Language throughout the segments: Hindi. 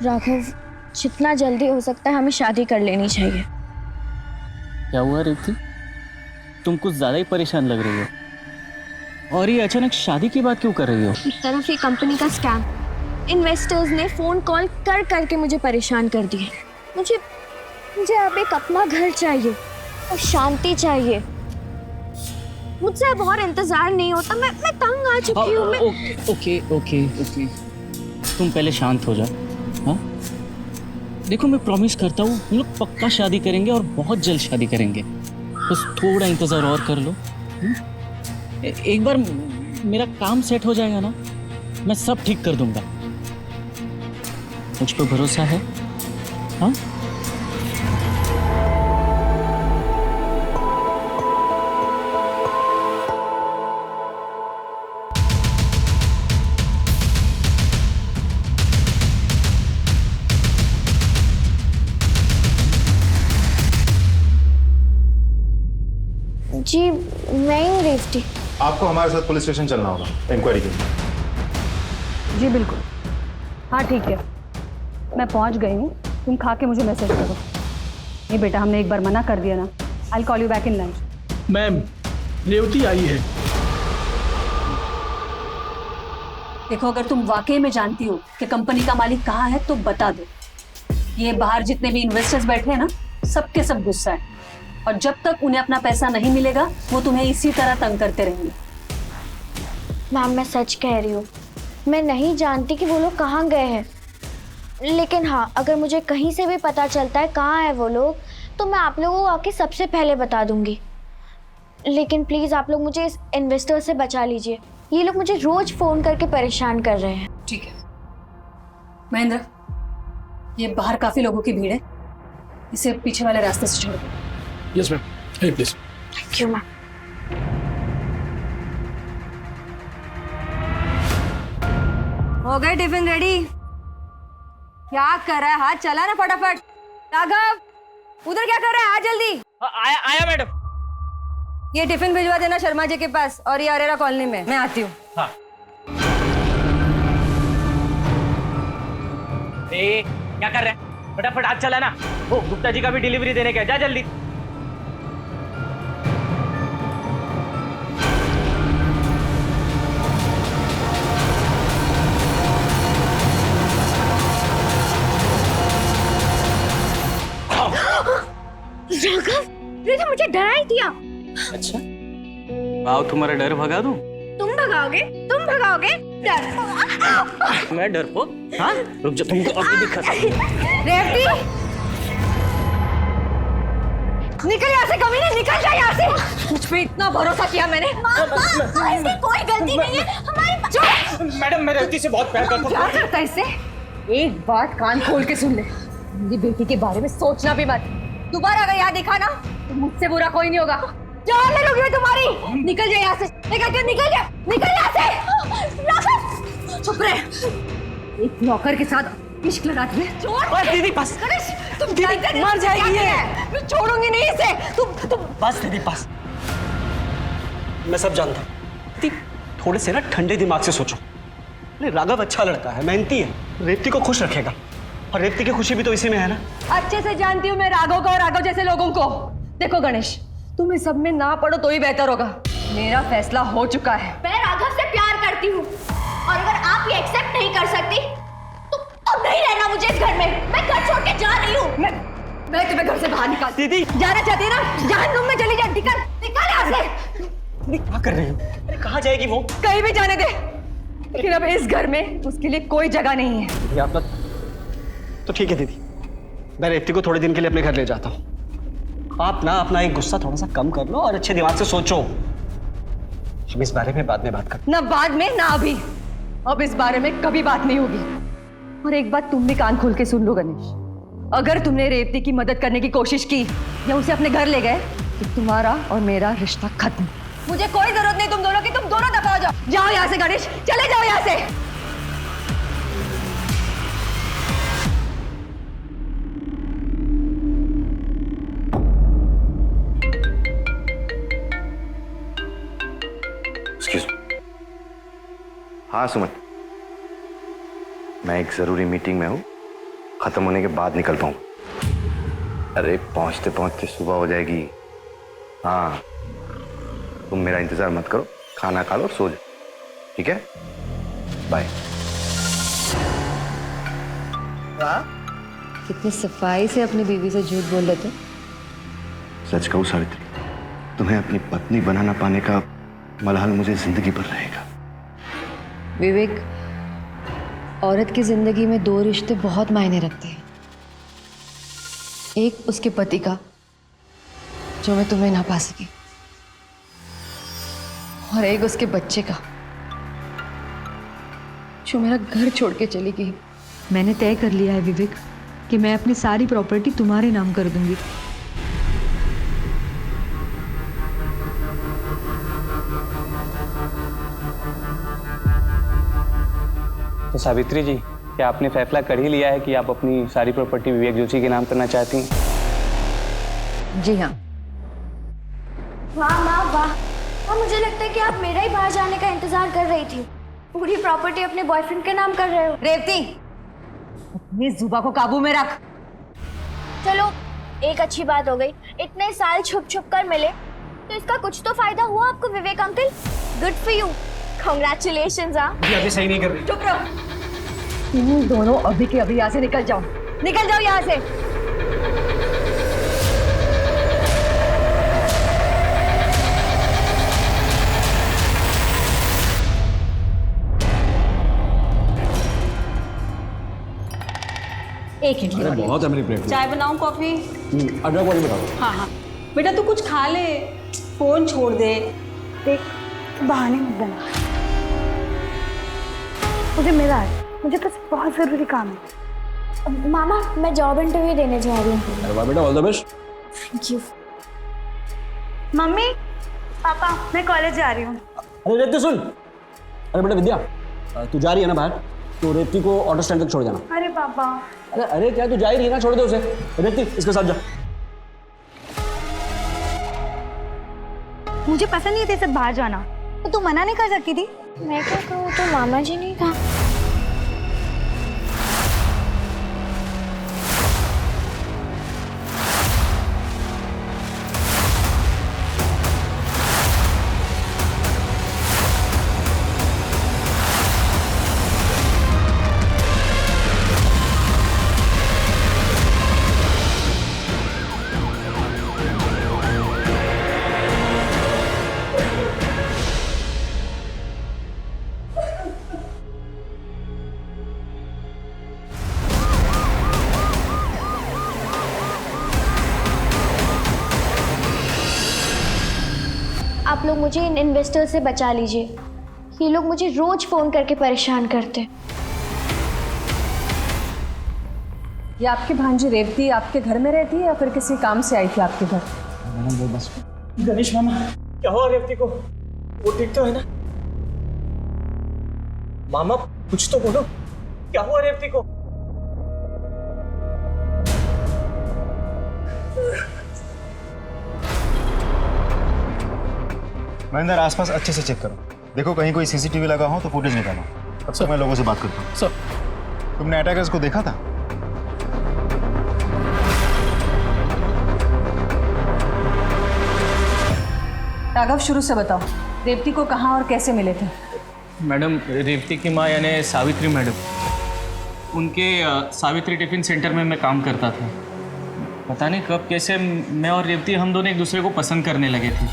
राघव, जितना जल्दी हो सकता है हमें शादी कर लेनी चाहिए। क्या हुआ रेवती? तुम कुछ ज्यादा ही परेशान लग रही हो। और ये अचानक शादी की बात क्यों कर रही हो? एक तरफ ये कंपनी का स्कैम, इन्वेस्टर्स ने फोन कॉल कर करके मुझे परेशान कर दिए। मुझे मुझे अब एक अपना घर चाहिए और शांति चाहिए। मुझसे अब और इंतजार नहीं होता। मैं तंग आ चुकी हूँ। ओके ओके ओके, तुम पहले शांत हो जाओ। हाँ, देखो मैं प्रॉमिस करता हूँ हम लोग पक्का शादी करेंगे और बहुत जल्द शादी करेंगे। बस थोड़ा इंतजार और कर लो। एक बार मेरा काम सेट हो जाएगा ना, मैं सब ठीक कर दूंगा। मुझ पर भरोसा है? हाँ? जी मैं हूँ रेवती। आपको हमारे साथ पुलिस स्टेशन चलना होगा इंक्वायरी के लिए। जी बिल्कुल, हाँ ठीक है, मैं पहुंच गई हूँ। तुम खा के मुझे मैसेज करो। ये बेटा, हमने एक बार मना कर दिया ना। I call you back in lunch. Ma'am, Revati आई है। देखो, अगर तुम वाकई में जानती हो कि कंपनी का मालिक कहाँ है तो बता दो। ये बाहर जितने भी इन्वेस्टर्स बैठे हैं ना, सबके सब गुस्सा है, और जब तक उन्हें अपना पैसा नहीं मिलेगा वो तुम्हें इसी तरह तंग करते रहेंगे। मैम मैं सच कह रही हूँ, मैं नहीं जानती कि वो लोग कहाँ गए हैं। लेकिन हाँ, अगर मुझे कहीं से भी पता चलता है कहाँ है वो लोग, तो मैं आप लोगों को आके सबसे पहले बता दूंगी। लेकिन प्लीज़ आप लोग मुझे इस इन्वेस्टर से बचा लीजिए। ये लोग मुझे रोज फ़ोन करके परेशान कर रहे हैं। ठीक है महेंद्र, ये बाहर काफी लोगों की भीड़ है, इसे पीछे वाले रास्ते से छोड़ दो। Yes ma'am, hey please. Thank you ma'am. हो गए टिफिन रेडी? क्या कर रहा है? हाथ चला ना फटाफट। राघव, उधर क्या कर रहा है? आ जल्दी। आया मैडम। ये टिफिन भिजवा देना शर्मा जी के पास, और ये अरेरा कॉलोनी में। मैं आती हूँ। हाँ। क्या कर रहे हैं? फटाफट हाथ चला ना। ओ, गुप्ता जी का भी डिलीवरी देने का, जा जल्दी। राघव, तुमने मुझे डरा ही दिया। अच्छा, आओ तुम्हारा डर भगा दूं? तुम भगाओगे? तुम भगाओगे? डर। मैं डरपोक? हाँ, रुक जा, तुमको अभी दिखाता हूं। रेवती, निकल यहाँ से कमीने, निकल जा यहाँ से। मुझ पे इतना भरोसा किया मैंने। इसकी कोई गलती नहीं है हमारी। मैडम, मैं रेवती से बहुत प्यार करता हूँ। क्या करता है इससे? एक बात कान खोल के सुन ले, मेरी बेटी के बारे में सोचना भी मत। दोबारा अगर याद दिखा ना तो मुझसे बुरा कोई नहीं होगा। जान ले लूंगी मैं तुम्हारी। निकल जा यहाँ से, निकल यहाँ से। चुप रहे। एक नौकर के साथ इश्क लगा तुम्हें। छोड़ दीदी, बस। तुम मर जाएगी ये। मैं छोड़ूंगी नहीं इसे। तुम बस दीदी, बस। मैं सब जानता हूँ। दीदी, थोड़े से ना ठंडे दिमाग से सोचो। अरे राघव अच्छा लड़का है, मेहनती है, रेवती को खुश रखेगा, और रेवती की खुशी भी तो इसी में है ना। अच्छे से जानती हूँ मैं राघव को और राघव जैसे लोगों को। देखो गणेश, तुम इस सब में ना पड़ो तो ही बेहतर होगा। मेरा फैसला हो चुका है। मैं राघव से प्यार करती हूँ, और अगर आप ये एक्सेप्ट नहीं कर सकती तो नहीं रहना मुझे इस घर में। मैं घर छोड़ के जा रही हूँ। मैं तुम्हें घर से बाहर निकाल। दीदी, जाना चाहती है ना? जहन्नुम में चली जा। निकल यहाँ से। दीदी क्या कर रही हो? अरे कहाँ जाएगी वो? कहीं भी जाने दे, लेकिन अब इस घर में उसके लिए कोई जगह नहीं है। आप तो ठीक है दीदी, मैं रेवती को थोड़े दिन के लिए अपने घर ले जाता हूँ। आप ना अपना एक गुस्सा थोड़ा सा कम कर लो और अच्छे दिमाग से सोचो। हम इस बारे में बाद में बात करते। ना बाद में ना अभी। अब इस बारे में कभी बात नहीं होगी। और एक बात तुम भी कान खोल के सुन लो गणेश, अगर तुमने रेवती की मदद करने की कोशिश की या उसे अपने घर ले गए तो तुम्हारा और मेरा रिश्ता खत्म। मुझे कोई जरूरत नहीं तुम दोनों की। तुम दोनों दफा हो जाओ। जाओ यहाँ से गणेश, चले जाओ यहाँ से। हाँ सुमन, मैं एक जरूरी मीटिंग में हूँ, खत्म होने के बाद निकल पाऊँ। अरे पहुंचते पहुंचते सुबह हो जाएगी। हाँ, तुम मेरा इंतजार मत करो, खाना खा लो और सो जाओ, ठीक है? बाय। कितनी सफाई से अपनी बीवी से झूठ बोल लेते। सच कहूं सावित्री, तुम्हें अपनी पत्नी बनाना पाने का मलहल मुझे जिंदगी भर रहेगा। विवेक, औरत की जिंदगी में दो रिश्ते बहुत मायने रखते हैं। एक उसके पति का, जो मैं तुम्हें ना पा सकी, और एक उसके बच्चे का, जो मेरा घर छोड़ के चली गई। मैंने तय कर लिया है विवेक कि मैं अपनी सारी प्रॉपर्टी तुम्हारे नाम कर दूंगी। तो सावित्री जी, क्या आपने फैसला कर ही लिया है कि आप अपनी सारी प्रॉपर्टी विवेक जोशी के नाम करना चाहती हैं? जी हाँ। वाह माँ वाह, हाँ मुझे लगता है कि आप मेरा ही बाहर जाने का इंतजार कर रही थी। पूरी प्रॉपर्टी अपने बॉयफ्रेंड के नाम कर रहे हो। रेवती, अपनी जुबा को काबू में रख। चलो एक अच्छी बात हो गई, इतने साल छुप छुप कर मिले तो इसका कुछ तो फायदा हुआ आपको Vivek uncle. Good for you, congratulations. ये अभी सही नहीं कर रही। चुप रहो। तुम दोनों अभी के अभी यहाँ से निकल जाओ, निकल जाओ यहाँ से। एक इडली वाली। बहुत है मेरी प्लेट। चाय बनाऊं, कॉफी? अदरक वाली बताओ। हाँ हाँ बेटा, तू कुछ खा ले, फोन छोड़ दे। देख, बहाने मत बना, मुझे मिला है, मुझे बस बहुत ज़रूरी काम है। मामा मैं जॉब इंटरव्यू देने जा रही हूँ। अरे वाह बेटा, all the best. Thank you. Mummy papa, मैं कॉलेज जा रही हूँ। अरे रेवती सुन। अरे बेटा विद्या, तू जा रही है ना बाहर, तो रेवती को ऑटो स्टैंड तक छोड़ जाना। अरे पापा। अरे अरे क्या तू जा ही रही है ना, छोड़ दे उसे। रेवती इसके साथ जा। मुझे पसंद नहीं है तेरे साथ बाहर जाना, तो तू मना नहीं कर सकती थी। मैं क्या कहूँ, तो मामा जी नहीं कहा। आप लोग मुझे इन इन्वेस्टर से बचा लीजिए, ये लोग मुझे रोज फोन करके परेशान करते। ये आपकी भांजी रेवती आपके घर में रहती है या फिर किसी काम से आई थी आपके घर? मैडम वो बस। गणेश मामा, क्या हुआ रेवती को? वो ठीक तो है ना? मामा कुछ तो बोलो, क्या हुआ रेवती को? महेंद्र, आसपास अच्छे से चेक करो, देखो कहीं कोई सीसीटीवी लगा हो तो फुटेज निकालो। तब तक मैं लोगों से बात करता हूँ। सर, तुमने अटैकर्स को देखा था? राघव, शुरू से बताओ, रेवती को कहाँ और कैसे मिले थे? मैडम, रेवती की माँ यानी सावित्री मैडम, उनके सावित्री टिफिन सेंटर में मैं काम करता था। पता नहीं कब कैसे मैं और रेवती हम दोनों एक दूसरे को पसंद करने लगे थे,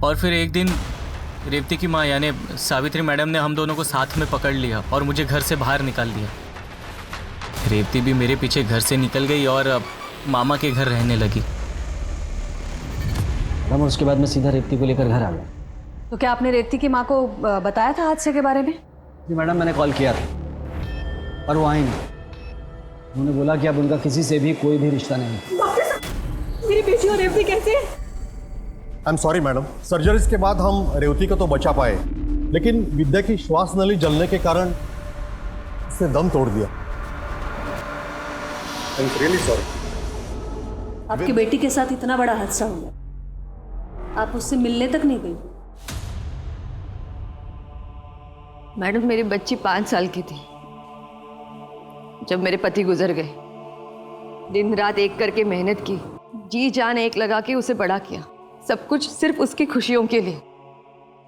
और फिर एक दिन रेवती की माँ यानी सावित्री मैडम ने हम दोनों को साथ में पकड़ लिया और मुझे घर से बाहर निकाल दिया। रेवती भी मेरे पीछे घर से निकल गई और मामा के घर रहने लगी। मैडम उसके बाद मैं सीधा रेवती को लेकर घर आ गया। तो क्या आपने रेवती की माँ को बताया था हादसे के बारे में? जी मैडम, मैंने कॉल किया था पर वो आई नहीं। उन्होंने बोला कि अब उनका किसी से भी कोई भी रिश्ता नहीं है। मेरी बेटी और रेवती कैसे? I am sorry madam, surgeries के बाद हम रेवती को तो बचा पाए, लेकिन विद्या की श्वास नली जलने के कारण उसने दम तोड़ दिया। I am really sorry. आपकी बेटी के साथ इतना बड़ा हादसा हुआ, आप उससे मिलने तक नहीं गई? मैडम, मेरी बच्ची 5 साल की थी जब मेरे पति गुजर गए, दिन रात एक करके मेहनत की, जी जान एक लगा के उसे बड़ा किया, सब कुछ सिर्फ उसकी खुशियों के लिए।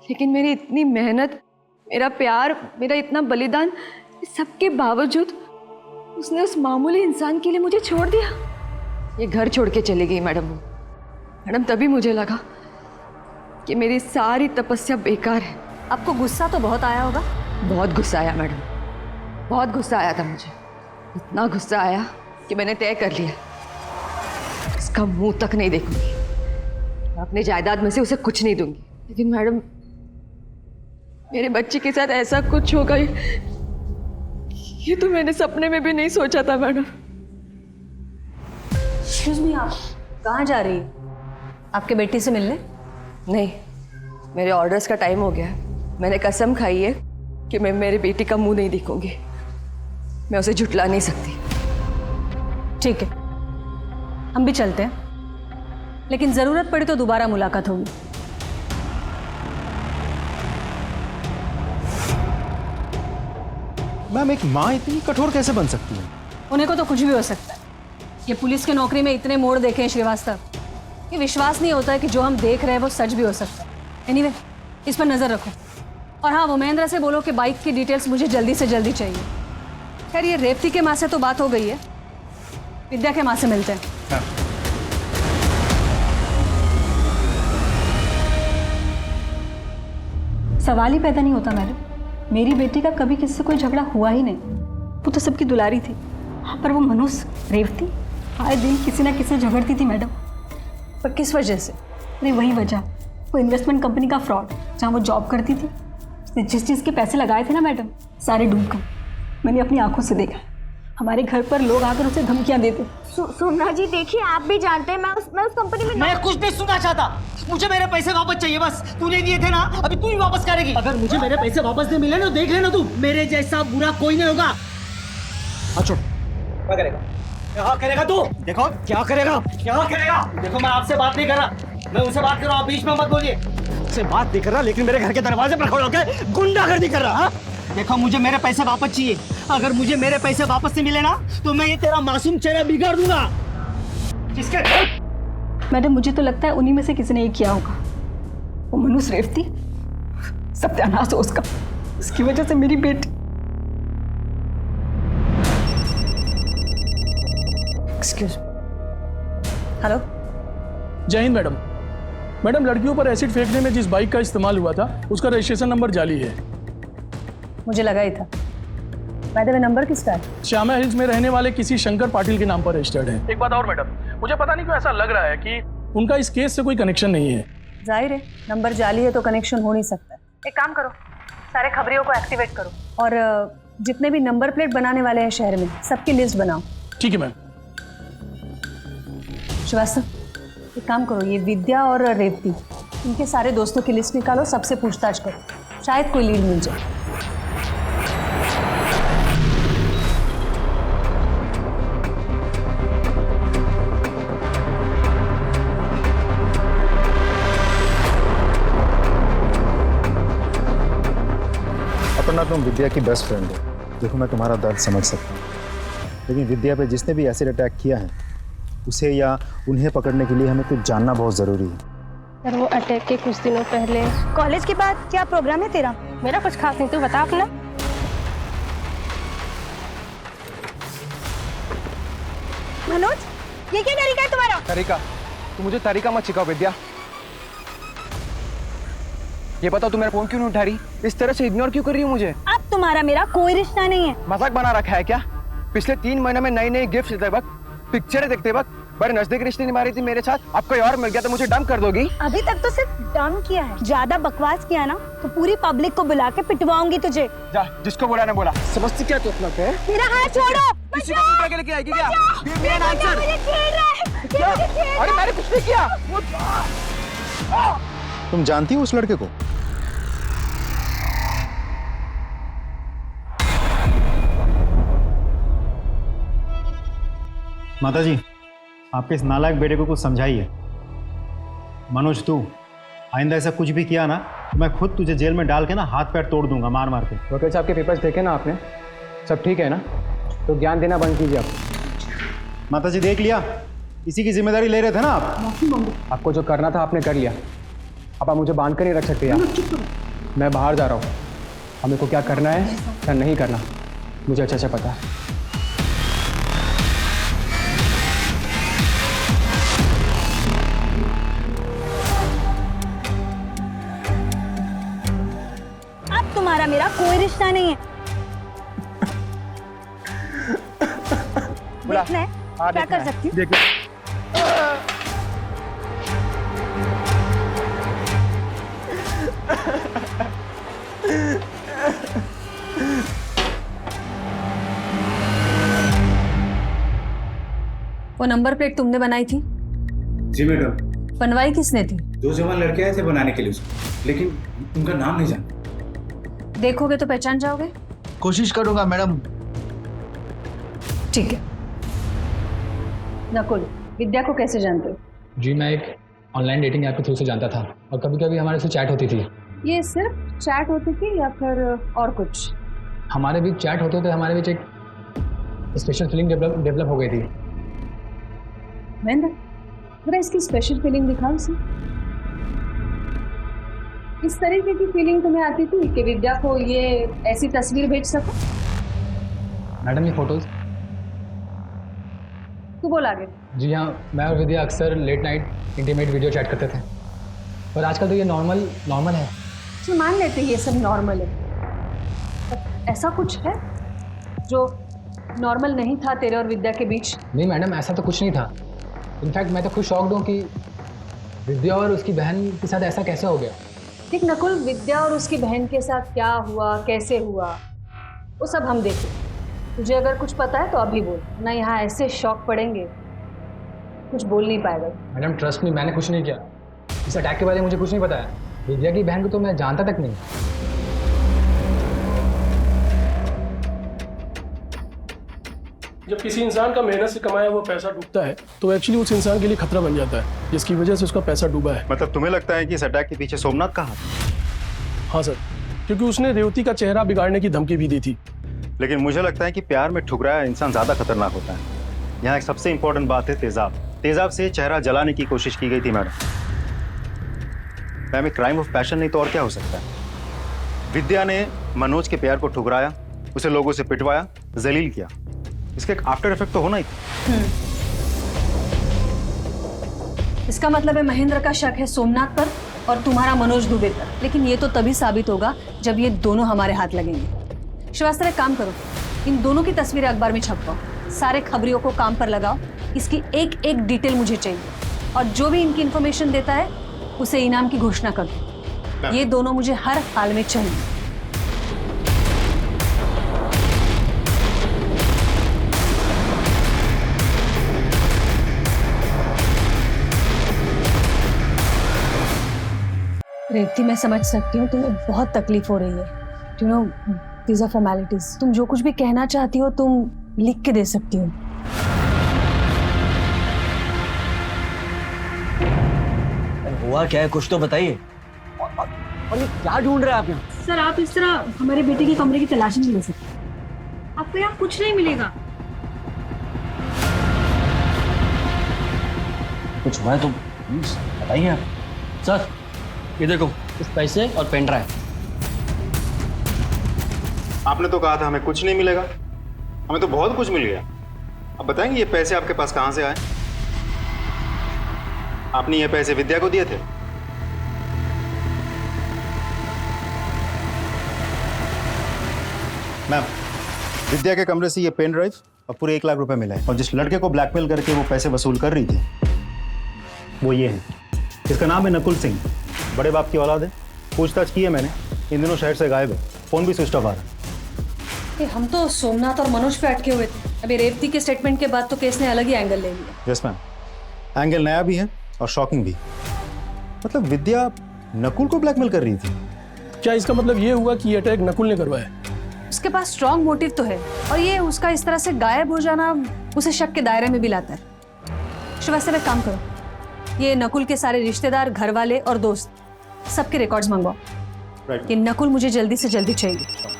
लेकिन मेरी इतनी मेहनत, मेरा प्यार, मेरा इतना बलिदान, सबके बावजूद उसने उस मामूली इंसान के लिए मुझे छोड़ दिया। ये घर छोड़ के चली गई मैडम, तभी मुझे लगा कि मेरी सारी तपस्या बेकार है। आपको गुस्सा तो बहुत आया होगा। बहुत गुस्सा आया मैडम, बहुत गुस्सा आया था मुझे। इतना गुस्सा आया कि मैंने तय कर लिया, इसका मुंह तक नहीं देखूंगी, मैं अपने जायदाद में से उसे कुछ नहीं दूंगी। लेकिन मैडम, मेरे बच्चे के साथ ऐसा कुछ होगा, ये तो मैंने सपने में भी नहीं सोचा था मैडम। एक्सक्यूज मी, आप कहाँ जा रही है? आपके बेटी से मिलने? नहीं, मेरे ऑर्डर्स का टाइम हो गया है। मैंने कसम खाई है कि मैं मेरी बेटी का मुंह नहीं देखूंगी, मैं उसे झुठला नहीं सकती। ठीक है, हम भी चलते हैं, लेकिन जरूरत पड़ी तो दोबारा मुलाकात होगी। मैम, एक माँ इतनी कठोर कैसे बन सकती है? उन्हें को तो कुछ भी हो सकता है। ये पुलिस की नौकरी में इतने मोड़ देखे हैं श्रीवास्तव, ये विश्वास नहीं होता है कि जो हम देख रहे हैं वो सच भी हो सकता है। एनीवे, इस पर नजर रखो। और हाँ, वो महेंद्र से बोलो कि बाइक की डिटेल्स मुझे जल्दी से जल्दी चाहिए। खैर, ये रेवती के माँ से तो बात हो गई है, विद्या के माँ से मिलते हैं। हाँ। सवाल ही पैदा नहीं होता मैडम, मेरी बेटी का कभी किसी से कोई झगड़ा हुआ ही नहीं, वो तो सबकी दुलारी थी। हाँ, पर वो मनुष्य रेवती आए दिन किसी ना किसी से झगड़ती थी मैडम। पर किस वजह से? अरे वही वजह, वो इन्वेस्टमेंट कंपनी का फ्रॉड, जहाँ वो जॉब करती थी। उसने जिस चीज़ के पैसे लगाए थे ना मैडम, सारे डूब गए। मैंने अपनी आंखों से देखा, हमारे घर पर लोग आकर उसे धमकियाँ देते। सोना जी देखिए, आप भी जानते हैं मैं उस कंपनी में मैं कुछ नहीं सुनना चाहता, मुझे मेरे पैसे वापस चाहिए बस। तूने दिए थे ना, अभी तू ही वापस करेगी। अगर मुझे मेरे पैसे वापस नहीं मिले ना, देख लेना तू, मेरे जैसा बुरा कोई नहीं होगा। अच्छा, क्या करेगा? क्या करेगा तू? देखो क्या करेगा, क्या करेगा? देखो, मैं आपसे बात नहीं कर रहा, मैं उनसे बात कर रहा हूँ, बीच में मत बोलिए। उससे बात नहीं कर रहा, लेकिन मेरे घर के दरवाजे पर खड़ा होकर गुंडागर्दी कर रहा। देखो, मुझे मेरे पैसे वापस चाहिए। अगर मुझे मेरे पैसे वापस नहीं मिले ना, तो मैं ये तेरा मासूम चेहरा बिगाड़ दूंगा। किसके? मैडम, मुझे तो लगता है उन्हीं में से किसी ने ये किया होगा। वो मनुष्य रेवती, सत्यानाश हो उसका, उसकी वजह से मेरी बेटी। Excuse, hello. जय हिंद मैडम। मैडम, लड़कियों पर एसिड फेंकने में जिस बाइक का इस्तेमाल हुआ था, उसका रजिस्ट्रेशन नंबर जाली है। मुझे लगा ही था। मैडम, नंबर किसका है? श्यामा हिल्स में रहने वाले किसी शंकर पाटिल के नाम पर रजिस्टर्ड है। एक बात और मैडम, मुझे पता नहीं क्यों ऐसा लग रहा है कि उनका इस केस से कोई कनेक्शन नहीं है। जाहिर है, नंबर जाली है तो कनेक्शन हो नहीं सकता। एक काम करो, सारे खबरियों को एक्टिवेट करो और जितने भी नंबर प्लेट बनाने वाले हैं शहर में, सबकी लिस्ट बनाओ। ठीक है मैम। श्रीवास्तव, एक काम करो, ये विद्या और रेवती, इनके सारे दोस्तों की लिस्ट निकालो, सबसे पूछताछ करो, शायद कोई लीड मिल जाए। अपना, तुम विद्या की बेस्ट फ्रेंड हो। देखो, मैं तुम्हारा दर्द समझ सकता हूँ, लेकिन विद्या पे जिसने भी एसिड अटैक किया है, उसे या उन्हें पकड़ने के लिए हमें कुछ जानना बहुत ज़रूरी है। सर, वो अटैक के कुछ दिनों पहले। कॉलेज के बाद क्या प्रोग्राम है तेरा? मेरा कुछ खास नहीं, तू बता अपना। मनोज, ये क्या तरीका है तुम्हारा? तरीका? तू मुझे तरीका मत सिखाओ विद्या। ये बताओ, तू मेरा फोन क्यों नहीं उठा रही? इस तरह से इग्नोर क्यों कर रही हो मुझे? अब तुम्हारा मेरा कोई रिश्ता नहीं है। मजाक बना रखा है क्या? पिछले 3 महीने में नई नई गिफ्ट देते वक्त, पिक्चरें देखते वक्त बड़े नजदीक रिश्ते निभा रही थी मेरे साथ। अब कोई और मिल गया तो मुझे डंप कर दोगी? अभी तक तो सिर्फ डम किया है, ज्यादा बकवास किया ना तो पूरी पब्लिक को बुला के पिटवाऊंगी तुझे। जा, जिसको बोला ना बोला। समझती क्या तू अपना पे? मेरा हाथ छोड़ो। किसी को उठा के लेके आएगी क्या? अरे मैंने कुछ नहीं किया। तुम जानती हो उस लड़के को? माताजी, आपके इस नालायक बेटे को कुछ समझाइए। मनोज, तू आइंदा ऐसा कुछ भी किया ना, तो मैं खुद तुझे जेल में डाल के ना हाथ पैर तोड़ दूंगा, मार मार के। वकील साहब के पेपर्स देखे ना आपने? सब ठीक है ना? तो ज्ञान देना बंद कीजिए आप। माता जी देख लिया, इसी की जिम्मेदारी ले रहे थे ना आप। आपको जो करना था आपने कर लिया, अब आप मुझे बांध कर नहीं रख सकते यार। मैं बाहर जा रहा हूँ, अब मेरे को क्या करना है क्या नहीं करना मुझे अच्छा पता है। अब तुम्हारा मेरा कोई रिश्ता नहीं है। देखना है क्या कर सकती हूँ। वो नंबर प्लेट तुमने बनाई थी? जी मैडम। बनवाई किसने थी? 2 जवान लड़के आए थे बनाने के लिए उसको, लेकिन उनका नाम नहीं जानता। देखोगे तो पहचान जाओगे? कोशिश करूंगा मैडम। ठीक है। नकुल, विद्या को कैसे जानते हो? जी मैं एक ऑनलाइन डेटिंग ऐप के थ्रू से जानता था और कभी कभी हमारे से चैट होती थी। ये सिर्फ चैट होती थी या फिर और कुछ? हमारे बीच चैट होते थे, हमारे बीच एक स्पेशल फीलिंग डेवलप हो गई थी। महेंद्र, जरा इसकी स्पेशल फीलिंग दिखाओ इसे। इस तरीके की फीलिंग तुम्हें आती थी कि विद्या को ये ऐसी तस्वीर भेज सको? मैडम ये फोटोज। तू बोल आगे। जी हाँ, मैं और विद्या अक्सर late night intimate video chat करते थे, पर आजकल तो ये नॉर्मल है। तो मान लेते ये सब नॉर्मल है, पर ऐसा कुछ है जो नॉर्मल नहीं था तेरे और विद्या के बीच? नहीं मैडम, ऐसा तो कुछ नहीं था। इनफैक्ट मैं तो खुद शॉक्ड हूँ कि विद्या और उसकी बहन के साथ ऐसा कैसे हो गया। देख नकुल, विद्या और उसकी बहन के साथ क्या हुआ, कैसे हुआ, वो सब हम देखें। तुझे अगर कुछ पता है तो अभी बोल, ना यहाँ ऐसे शॉक पड़ेंगे कुछ बोल नहीं पाएगा। मैडम ट्रस्ट मी, मैंने कुछ नहीं किया। इस अटैक के बारे में मुझे कुछ नहीं पता है। विद्या की बहन को तो मैं जानता तक नहीं। जब किसी इंसान का मेहनत से कमाया हुआ पैसा डूबता है तो एक्चुअली उस इंसान के लिए खतरा बन जाता है, जिसकी वजह से उसका पैसा डूबा है। मतलब तुम्हें लगता है कि इस अटैक के पीछे सोमनाथ का हाथ? हाँ सर, क्योंकि उसने रेवती का चेहरा बिगाड़ने की धमकी भी दी थी। लेकिन मुझे लगता है कि प्यार में ठुकराया इंसान ज्यादा खतरनाक होता है। यहाँ एक सबसे इंपॉर्टेंट बात है तेजाब। तेजाब से चेहरा जलाने की कोशिश की गई थी madam. Ma'am, crime of passion नहीं तो और क्या हो सकता है? विद्या ने मनोज के प्यार को ठुकराया, उसे लोगों से पिटवाया, जलील किया। इसका एक आफ्टर इफेक्ट तो होना ही था। इसका मतलब है महेंद्र का शक है सोमनाथ पर और तुम्हारा मनोज दुबे पर। लेकिन ये तो तभी साबित होगा जब ये दोनों हमारे हाथ लगेंगे। श्रीवास्तव, एक काम करो, इन दोनों की तस्वीरें अखबार में छपवाओ, सारे खबरियों को काम पर लगाओ। इसकी एक एक डिटेल मुझे चाहिए और जो भी इनकी इंफॉर्मेशन देता है उसे इनाम की घोषणा कर दो। ये दोनों मुझे हर हाल में चाहिए। रेवती, मैं समझ सकती हूँ तुम्हें बहुत तकलीफ हो रही है। You know, these are formalities. तुम जो कुछ भी कहना चाहती हो तुम लिख के दे सकती हो। हुआ क्या है, कुछ तो बताइए। और ये क्या ढूंढ रहे हैं आप यहाँ? सर, आप इस तरह हमारे बेटे के कमरे की तलाशी नहीं ले सकते। आपको यहाँ कुछ नहीं मिलेगा। कुछ हुआ है तो प्लीज बताइए आप। सर, ये देखो, कुछ पैसे और पेन ड्राइव। आपने तो कहा था हमें कुछ नहीं मिलेगा, हमें तो बहुत कुछ मिल गया। अब बताएंगे ये पैसे आपके पास कहां से आए? आपने ये पैसे विद्या को दिए थे? मैम, विद्या के कमरे से ये पेन ड्राइव और पूरे 1 लाख रुपए मिले हैं। और जिस लड़के को ब्लैकमेल करके वो पैसे वसूल कर रही थी वो ये है। इसका नाम है नकुल सिंह, बड़े बाप की औलाद है। पूछताछ की है मैंने, इन दिनों शहर से गायब है, फोन भी स्विच ऑफ आ रहा है। हम तो सोमनाथ और मनोज पे अटके हुए थे। अभी रेवती के स्टेटमेंट के बाद तो केस ने अलग ही एंगल ले लिया। यस मैम, एंगल नया भी है और शॉकिंग भी। मतलब विद्या नकुल को ब्लैकमेल कर रही थी। क्या इसका मतलब ये हुआ कि ये अटैक नकुल ने करवाया? उसके पास स्ट्रॉन्ग मोटिव तो है और ये उसका इस तरह से गायब हो जाना उसे शक के दायरे में भी लाता है। श्रीवास्तव, एक काम करो, ये नकुल के सारे रिश्तेदार, घर वाले और दोस्त सबके रिकॉर्ड्स मंगवाओ। कि नकुल मुझे जल्दी से जल्दी चाहिए।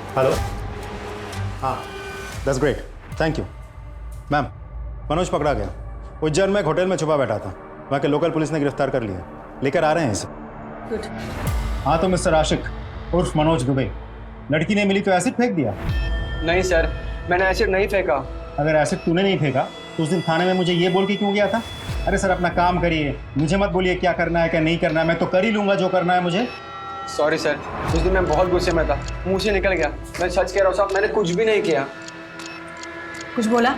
हेलो, हाँ, that's great, thank you. Ma'am, Manoj पकड़ा गया। उज्जैन में एक होटल में छुपा बैठा था, वहाँ के लोकल पुलिस ने गिरफ्तार कर लिया, लेकर आ रहे हैं इसे। गुड। हाँ तो मिस्टर आशिक उर्फ मनोज दुबे, लड़की ने मिली तो एसिड फेंक दिया? नहीं सर, मैंने एसिड नहीं फेंका। अगर एसिड तूने नहीं फेंका तो उस दिन थाने में मुझे ये बोल के क्यों गया था? अरे सर अपना काम करिए, मुझे मत बोलिए क्या करना है क्या नहीं करना है, मैं तो कर ही लूंगा जो करना है मुझे। सॉरी सर, उस दिन मैं बहुत गुस्से में था, मुंह से निकल गया। मैं सच कह रहा हूँ साहब, मैंने कुछ भी नहीं किया। कुछ बोला?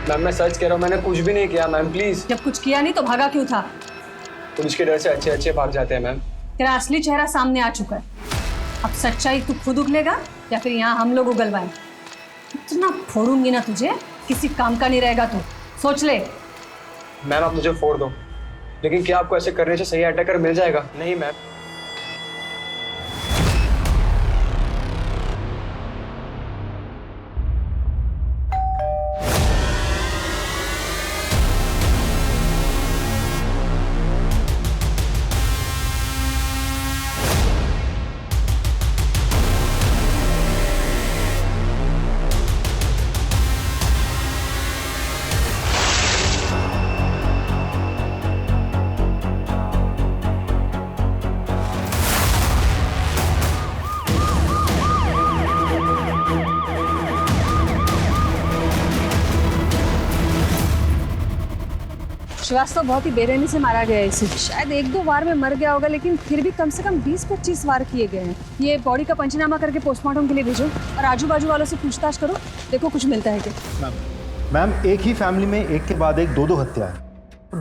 मैम मैं सच कह रहा हूँ, मैंने कुछ भी नहीं किया मैम, प्लीज। जब कुछ किया नहीं तो भागा क्यों था? पुलिस के डर से अच्छे अच्छे भाग जाते हैं मैम। तेरा असली चेहरा सामने आ चुका है, अब सच्चाई तू खुद उगलेगा या फिर यहाँ हम लोग उगलवाएं? इतना फोड़ूंगी ना तुझे, किसी काम का नहीं रहेगा तू, सोच ले। मैम आप मुझे फोड़ दो, लेकिन क्या आपको ऐसे करने से सही अटैकर मिल जाएगा? नहीं मैम। श्रीवास्तव बहुत ही बेरहमी से मारा गया है इसे। शायद 1-2 बार में मर गया होगा, लेकिन फिर भी कम से कम 20-25 वार किए गए हैं। ये बॉडी का पंचनामा करके पोस्टमार्टम के लिए भेजो और आजू बाजू वालों से पूछताछ करो, देखो कुछ मिलता है क्या। मैम एक ही फैमिली में एक के बाद एक 2-2 हत्याएं,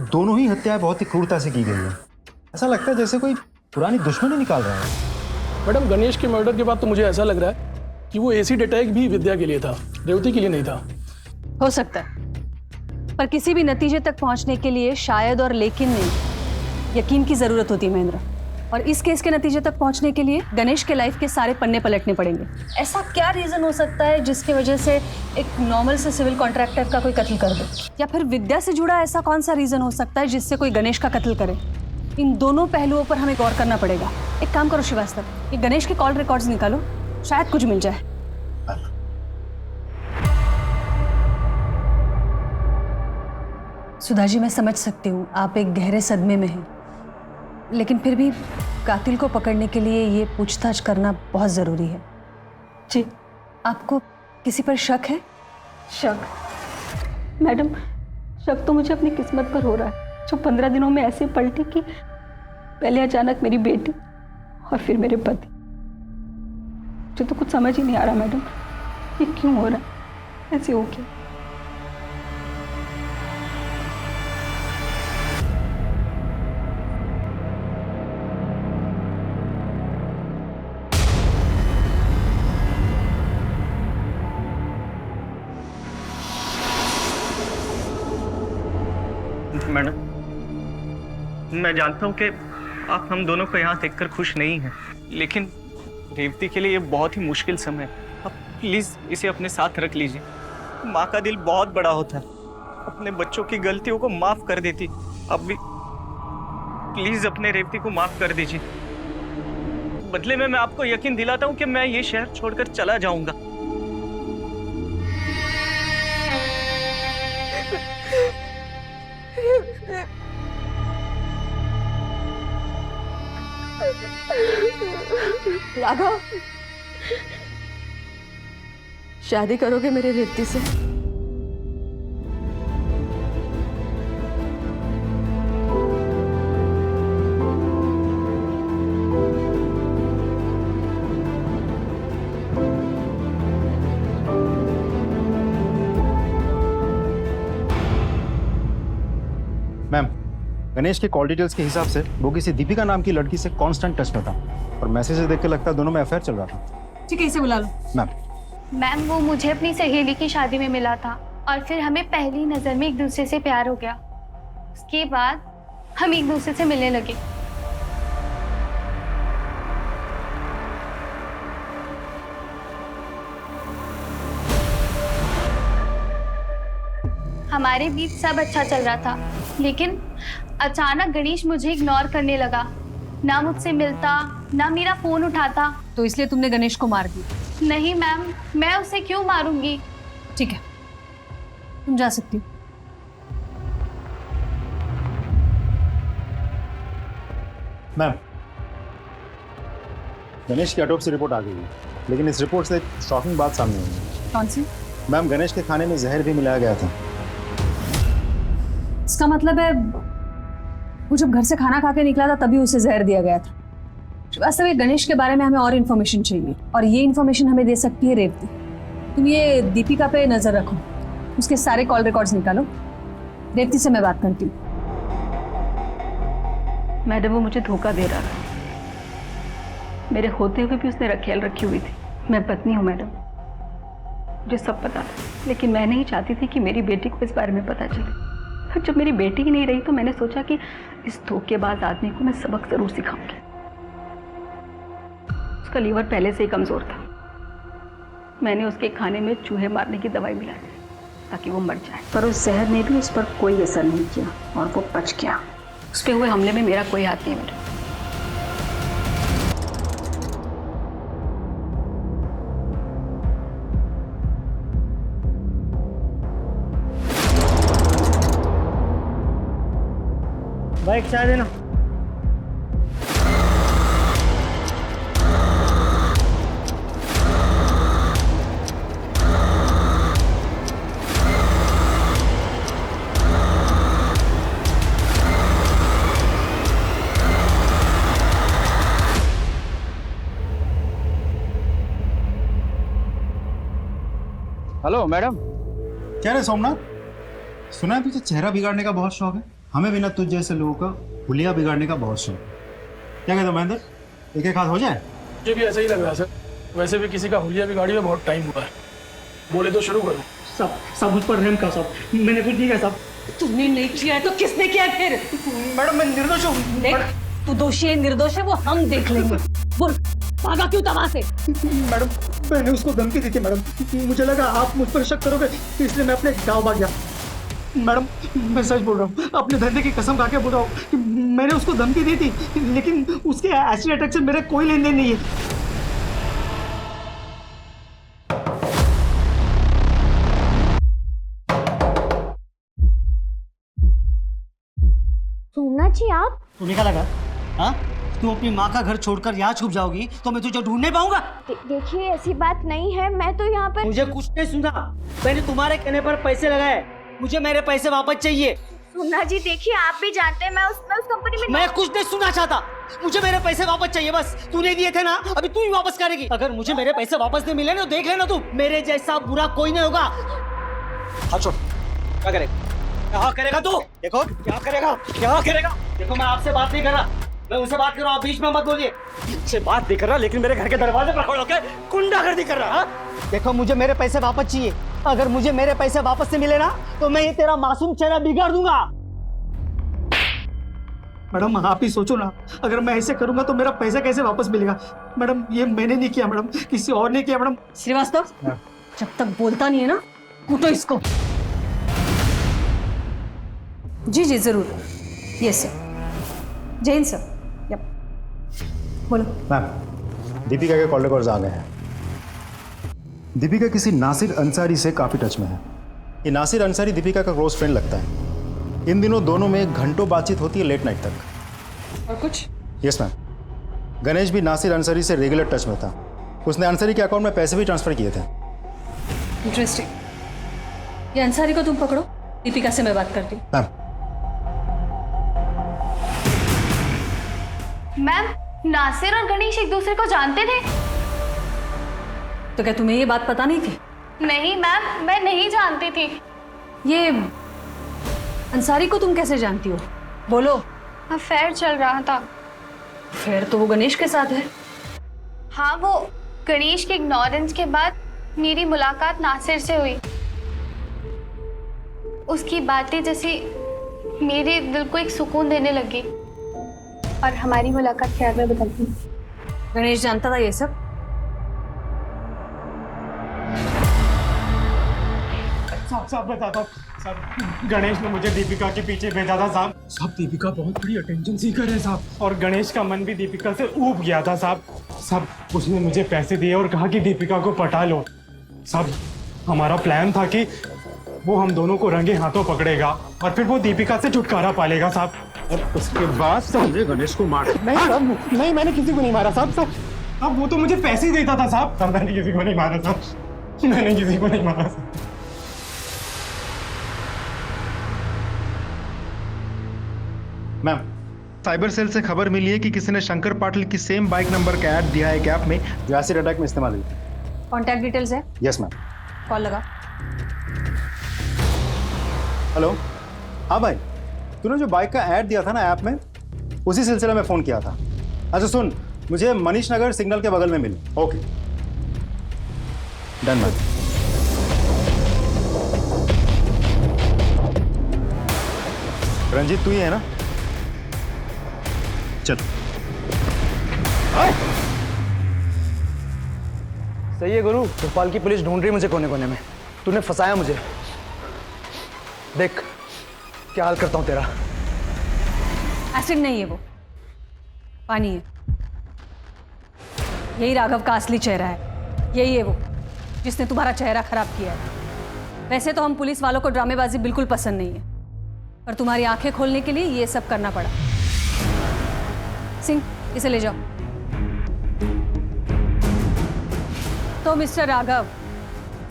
दोनों ही हत्याएं बहुत ही क्रूरता से की गई है। ऐसा लगता है जैसे कोई पुरानी दुश्मनी निकाल रहा है। मैडम गणेश के मर्डर के बाद तो मुझे ऐसा लग रहा है कि वो एसिड अटैक भी विद्या के लिए था, रेवती के लिए नहीं था। हो सकता है, पर किसी भी नतीजे तक पहुंचने के लिए शायद और लेकिन नहीं, यकीन की जरूरत होती है महेंद्र। और इस केस के नतीजे तक पहुंचने के लिए गणेश के लाइफ के सारे पन्ने पलटने पड़ेंगे। ऐसा क्या रीजन हो सकता है जिसकी वजह से एक नॉर्मल से सिविल कॉन्ट्रैक्टर का कोई कत्ल कर दे, या फिर विद्या से जुड़ा ऐसा कौन सा रीजन हो सकता है जिससे कोई गणेश का कत्ल करे? इन दोनों पहलुओं पर हमें गौर करना पड़ेगा। एक काम करो श्रीवास्तव, ये गणेश के कॉल रिकॉर्ड्स निकालो, शायद कुछ मिल जाए। सुधा जी मैं समझ सकती हूँ आप एक गहरे सदमे में हैं, लेकिन फिर भी कातिल को पकड़ने के लिए ये पूछताछ करना बहुत ज़रूरी है। जी, आपको किसी पर शक है? शक? मैडम शक तो मुझे अपनी किस्मत पर हो रहा है, जो 15 दिनों में ऐसे पलटी कि पहले अचानक मेरी बेटी और फिर मेरे पति। मुझे तो कुछ समझ ही नहीं आ रहा मैडम, ये क्यों हो रहा है, ऐसे हो क्या? मैडम मैं जानता हूँ कि आप हम दोनों को यहाँ देखकर खुश नहीं हैं, लेकिन रेवती के लिए ये बहुत ही मुश्किल समय है। आप प्लीज़ इसे अपने साथ रख लीजिए। माँ का दिल बहुत बड़ा होता है, अपने बच्चों की गलतियों को माफ़ कर देती। अब भी प्लीज़ अपने रेवती को माफ़ कर दीजिए। बदले में मैं आपको यकीन दिलाता हूँ कि मैं ये शहर छोड़कर चला जाऊँगा। राघव, शादी करोगे मेरे रेवती से? मैम गणेश के कॉल डिटेल्स के हिसाब से वो किसी दीपिका नाम की लड़की से कांस्टेंट टच में था और मैसेज देख के लगता है दोनों में अफेयर चल रहा था। ठीक है, इसे बुला लो। मैम वो मुझे अपनी सहेली की शादी में मिला था और फिर हमें पहली नज़र में एक दूसरे से प्यार हो गया। उसके बाद हम एक दूसरे से मिलने लगे। हमारे बीच सब अच्छा चल रहा था, लेकिन अचानक गणेश मुझे इग्नोर करने लगा। ना मुझसे मिलता, ना मेरा फोन उठाता। तो इसलिए तुमने गणेश को मार दिया? नहीं मैम, मैं उसे क्यों मारूंगी? ठीक है, तुम जा सकती हो। मैम, गणेश की ऑटोप्सी रिपोर्ट आ गई है, लेकिन इस रिपोर्ट से एक शॉकिंग बात सामने आई है। कौन सी? मैम, गणेश के खाने में जहर भी मिलाया गया था। इसका मतलब है वो जब घर से खाना खा के निकला था तभी उसे जहर दिया गया था। वास्तव में गणेश के बारे में हमें और इन्फॉर्मेशन चाहिए, और ये इन्फॉर्मेशन हमें दे सकती है रेवती। तुम ये दीपिका पे नजर रखो, उसके सारे कॉल रिकॉर्ड्स निकालो। रेवती से मैं बात करती हूँ। मैडम, वो मुझे धोखा दे रहा था। मेरे होते हुए भी उसने ख्याल रखी हुई थी। मैं पत्नी हूँ मैडम, मुझे सब पता था, लेकिन मैं नहीं चाहती थी कि मेरी बेटी को इस बारे में पता चले। और जब मेरी बेटी ही नहीं रही तो मैंने सोचा कि इस धोखेबाज आदमी को मैं सबक जरूर सिखाऊंगी। उसका लीवर पहले से ही कमजोर था। मैंने उसके खाने में चूहे मारने की दवाई मिलाई ताकि वो मर जाए, पर उस जहर ने भी उस पर कोई असर नहीं किया और वो बच गया। उस पे हुए हमले में मेरा कोई हाथ नहीं है मैडम। भाई चाय देना। Hello madam. क्या रे सोमनाथ, सुना है तुझे चेहरा बिगाड़ने का बहुत शौक है। हमें भी ना तुझ जैसे लोगों का हुलिया बिगाड़ने का बहुत शौक। क्या कहते हो महेंद्र, एक एक हाथ हो जाए? मुझे भी ऐसा ही लग रहा है सर। वैसे भी किसी का हुलिया बिगाड़ी में बहुत टाइम हुआ है। बोले तो शुरू करो। सब उस पर रहम का साहब, मैंने कुछ नहीं किया साहब। तुमने नहीं किया है तो किसने किया है फिर? मैडम मैं निर्दोष हूँ। देख, तू दोषी है निर्दोष है वो हम देख लेंगे। बोल, भागा क्यों तबाह से? मैडम मैंने उसको धमकी दी थी मैडम, मुझे लगा आप मुझ पर शक करोगे इसलिए मैं अपने गाँव भाग गया। मैडम मैं सच बोल रहा हूँ, अपने धंधे की कसम खा के बोल रहा हूँ कि मैंने उसको धमकी दी थी, लेकिन उसके एसिड अटैक से मेरा कोई लेन देन नहीं है। सोमनाथ जी आप? तुम्हें क्या लगा? हाँ, तुम अपनी माँ का घर छोड़कर यहाँ छुप जाओगी तो मैं तुझे ढूंढ नहीं पाऊंगा। देखिए ऐसी बात नहीं है, मैं तो यहाँ पर। मुझे कुछ नहीं सुना, मैंने तुम्हारे कहने पर पैसे लगाए, मुझे मेरे पैसे वापस चाहिए। सोमनाथ जी देखिए, आप भी जानते हैं मैं उस कंपनी में। मैं कुछ नहीं सुनना चाहता, मुझे मेरे पैसे वापस चाहिए बस। तूने दिए थे ना, अभी तू ही वापस करेगी। अगर मुझे मेरे पैसे वापस नहीं मिले ना तो देख लेना तू, मेरे जैसा बुरा कोई नहीं होगा। हाथ छोड़। क्या करेगा? क्या करेगा तू? देखो क्या करेगा, क्या करेगा? देखो मैं आपसे बात नहीं कर रहा, मैं उनसे बात कर रहा हूँ, आप बीच में मत बोलिए। मुझसे बात नहीं कर रहा, लेकिन मेरे घर के दरवाजे पर खड़े होकर गुंडागर्दी कर रहा। देखो मुझे मेरे पैसे वापस चाहिए। अगर मुझे मेरे पैसे वापस से मिले ना तो मैं ये तेरा मासूम चेहरा बिगाड़ दूंगा। मैडम आप ही सोचो ना, अगर मैं ऐसे करूंगा तो मेरा पैसा कैसे वापस मिलेगा? मैडम ये मैंने नहीं किया मैडम, किसी और ने किया मैडम। श्रीवास्तव, जब तक बोलता नहीं है ना कूटो इसको। जी जी जरूर। Yes sir. Jain sir. Yup. बोलो। मैम, दीपिका के कॉल रिकॉर्ड्स आ गए हैं। दीपिका किसी नासिर अंसारी से काफ़ी टच में है। ये नासिर अंसारी दीपिका का क्लोज फ्रेंड लगता है। इन दिनों दोनों में घंटों बातचीत होती है, लेट नाइट तक। और कुछ? यस मैम, गणेश भी नासिर अंसारी से रेगुलर टच में था। उसने अंसारी के अकाउंट में पैसे भी ट्रांसफर किए थे। इंटरेस्टिंग। ये अंसारी को तुम पकड़ो, दीपिका से मैं बात करती हूँ। मैम, नासिर और गणेश एक दूसरे को जानते थे? तो क्या तुम्हें ये बात पता नहीं थी? नहीं मैम, मैं नहीं जानती थी। ये अंसारी को तुम कैसे जानती हो? बोलो। अफेयर चल रहा था। फिर तो वो गणेश के साथ है। हाँ, वो गणेश के इग्नोरेंस के बाद मेरी मुलाकात नासिर से हुई। उसकी बातें जैसी मेरे दिल को एक सुकून देने लगी और हमारी मुलाकात प्यार में बदल गई। गणेश जानता था ये सब? साहब बताता हूँ साहब, गणेश ने मुझे दीपिका के पीछे भेजा था साहब। साहब दीपिका बहुत बड़ी अटेंशन सीकर है साहब, और गणेश का मन भी दीपिका से ऊब गया था साहब। सब उसने मुझे पैसे दिए और कहा कि दीपिका को पटा लो। सब हमारा प्लान था कि वो हम दोनों को रंगे हाथों पकड़ेगा और फिर वो दीपिका से छुटकारा पालेगा साहब। और उसके बाद हमने गणेश को मार। नहीं साहब, नहीं मैंने किसी को नहीं मारा साहब। अब वो तो मुझे पैसे ही देता था साहब। मैंने किसी को नहीं मारा साहब, मैंने किसी को नहीं मारा साहब। मैम, साइबर सेल से खबर मिली है कि किसी ने शंकर पाटिल की सेम बाइक नंबर का ऐड दिया है एक ऐप में जो एसिड अटैक में इस्तेमाल हुई थी। कॉन्टैक्ट डिटेल्स है? Yes ma'am. कॉल लगा। हेलो, हाँ भाई, तूने जो बाइक का ऐड दिया था ना ऐप में, उसी सिलसिले में फ़ोन किया था। अच्छा सुन, मुझे मनीष नगर सिग्नल के बगल में मिल। Okay done ma'am. रंजीत तू ही है ना? चल। सही है गुरु, भोपाल की पुलिस ढूंढ रही मुझे कोने कोने में। तूने फंसाया मुझे। देख क्या हाल करता हूं तेरा। एसिड नहीं है वो, पानी है। यही राघव का असली चेहरा है। यही है वो जिसने तुम्हारा चेहरा खराब किया है। वैसे तो हम पुलिस वालों को ड्रामेबाजी बिल्कुल पसंद नहीं है, पर तुम्हारी आंखें खोलने के लिए ये सब करना पड़ा। सिंह, इसे ले जाओ। तो मिस्टर राघव,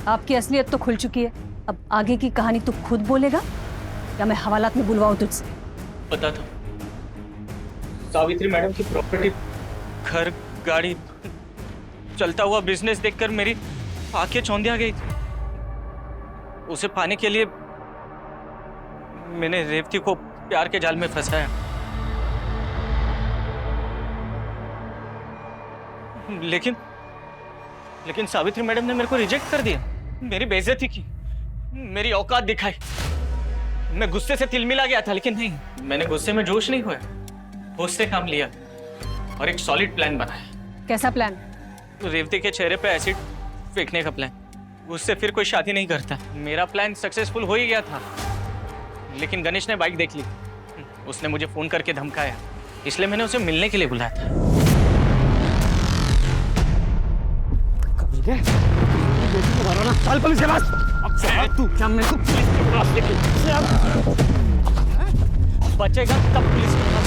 आपकी असलियत तो खुल चुकी है। अब आगे की कहानी तू खुद बोलेगा या मैं हवालात में बुलवाऊं तुझसे? पता था सावित्री मैडम की प्रॉपर्टी, घर, गाड़ी, चलता हुआ बिजनेस देखकर मेरी आंखें चौंधिया गई थी। उसे पाने के लिए मैंने रेवती को प्यार के जाल में फंसाया। लेकिन सावित्री मैडम ने मेरे को रिजेक्ट कर दिया, मेरी बेइज्जती की, मेरी औकात दिखाई। मैं गुस्से से तिलमिला गया था, लेकिन नहीं, मैंने गुस्से में जोश नहीं खोया, होश से काम लिया और एक सॉलिड प्लान बनाया। कैसा प्लान? रेवती के चेहरे पे एसिड फेंकने का प्लान। उससे फिर कोई शादी नहीं करता। मेरा प्लान सक्सेसफुल हो ही गया था, लेकिन गणेश ने बाइक देख ली। उसने मुझे फोन करके धमकाया, इसलिए मैंने उसे मिलने के लिए बुलाया था। चल पुलिस के पास। अब तू क्या मेरे को पुलिस के पास लेके बचेगा तब पुलिस के पास।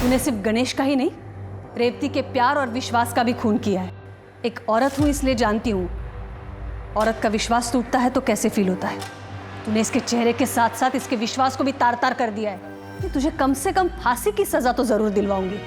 तूने सिर्फ गणेश का ही नहीं, रेवती के प्यार और विश्वास का भी खून किया है। एक औरत हूं इसलिए जानती हूं औरत का विश्वास टूटता है तो कैसे फील होता है। तूने इसके चेहरे के साथ साथ इसके विश्वास को भी तार तार कर दिया है। तुझे कम से कम फांसी की सजा तो जरूर दिलवाऊंगी।